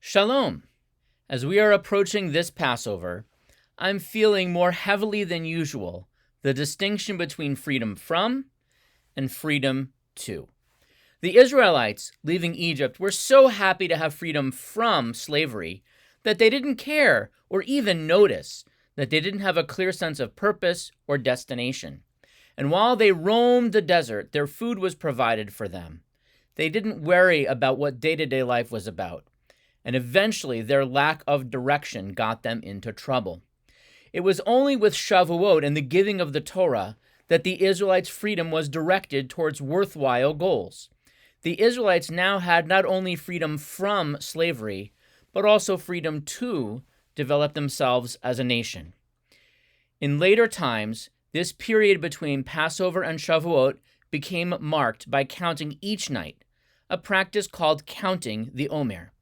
Shalom. As we are approaching this Passover, I'm feeling more heavily than usual the distinction between freedom from and freedom to. The Israelites leaving Egypt were so happy to have freedom from slavery that they didn't care or even notice that they didn't have a clear sense of purpose or destination. And while they roamed the desert, their food was provided for them. They didn't worry about what day-to-day life was about. And eventually their lack of direction got them into trouble. It was only with Shavuot and the giving of the Torah that the Israelites' freedom was directed towards worthwhile goals. The Israelites now had not only freedom from slavery, but also freedom to develop themselves as a nation. In later times, this period between Passover and Shavuot became marked by counting each night, a practice called counting the Omer.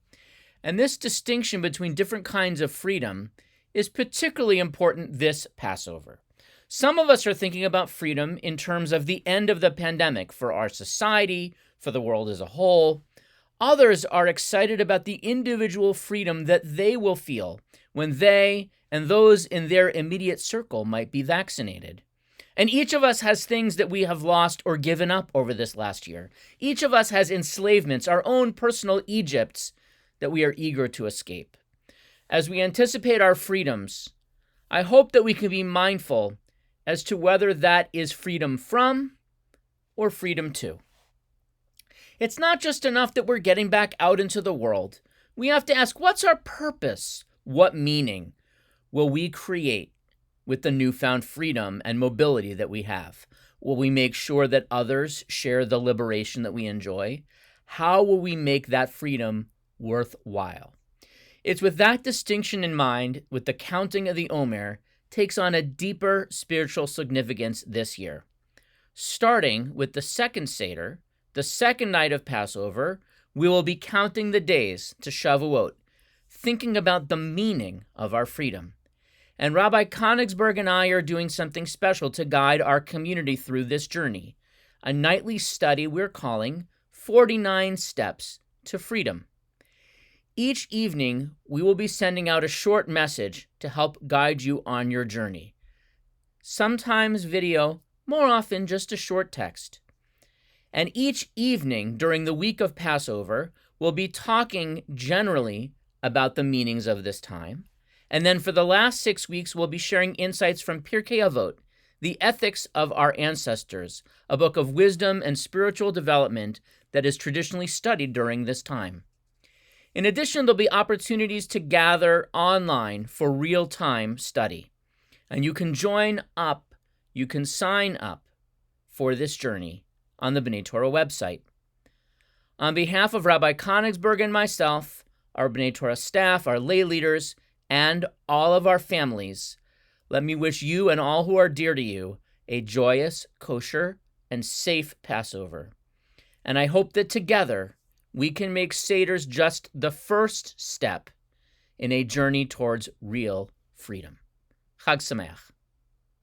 And this distinction between different kinds of freedom is particularly important this Passover. Some of us are thinking about freedom in terms of the end of the pandemic for our society, for the world as a whole. Others are excited about the individual freedom that they will feel when they and those in their immediate circle might be vaccinated. And each of us has things that we have lost or given up over this last year. Each of us has enslavements, our own personal Egypts, that we are eager to escape. As we anticipate our freedoms, I hope that we can be mindful as to whether that is freedom from or freedom to. It's not just enough that we're getting back out into the world. We have to ask, what's our purpose? What meaning will we create with the newfound freedom and mobility that we have? Will we make sure that others share the liberation that we enjoy? How will we make that freedom worthwhile? It's with that distinction in mind, with the counting of the Omer takes on a deeper spiritual significance this year. Starting with the second Seder, the second night of Passover, we will be counting the days to Shavuot, thinking about the meaning of our freedom. And Rabbi Konigsberg and I are doing something special to guide our community through this journey, a nightly study we're calling 49 Steps to Freedom. Each evening, we will be sending out a short message to help guide you on your journey. Sometimes video, more often just a short text. And each evening during the week of Passover, we'll be talking generally about the meanings of this time. And then for the last 6 weeks, we'll be sharing insights from Pirkei Avot, the ethics of our ancestors, a book of wisdom and spiritual development that is traditionally studied during this time. In addition, there'll be opportunities to gather online for real-time study. And you can join up, you can sign up for this journey on the B'nai Torah website. On behalf of Rabbi Konigsberg and myself, our B'nai Torah staff, our lay leaders, and all of our families, let me wish you and all who are dear to you a joyous, kosher, and safe Passover. And I hope that together we can make Seders just the first step in a journey towards real freedom. Chag Sameach.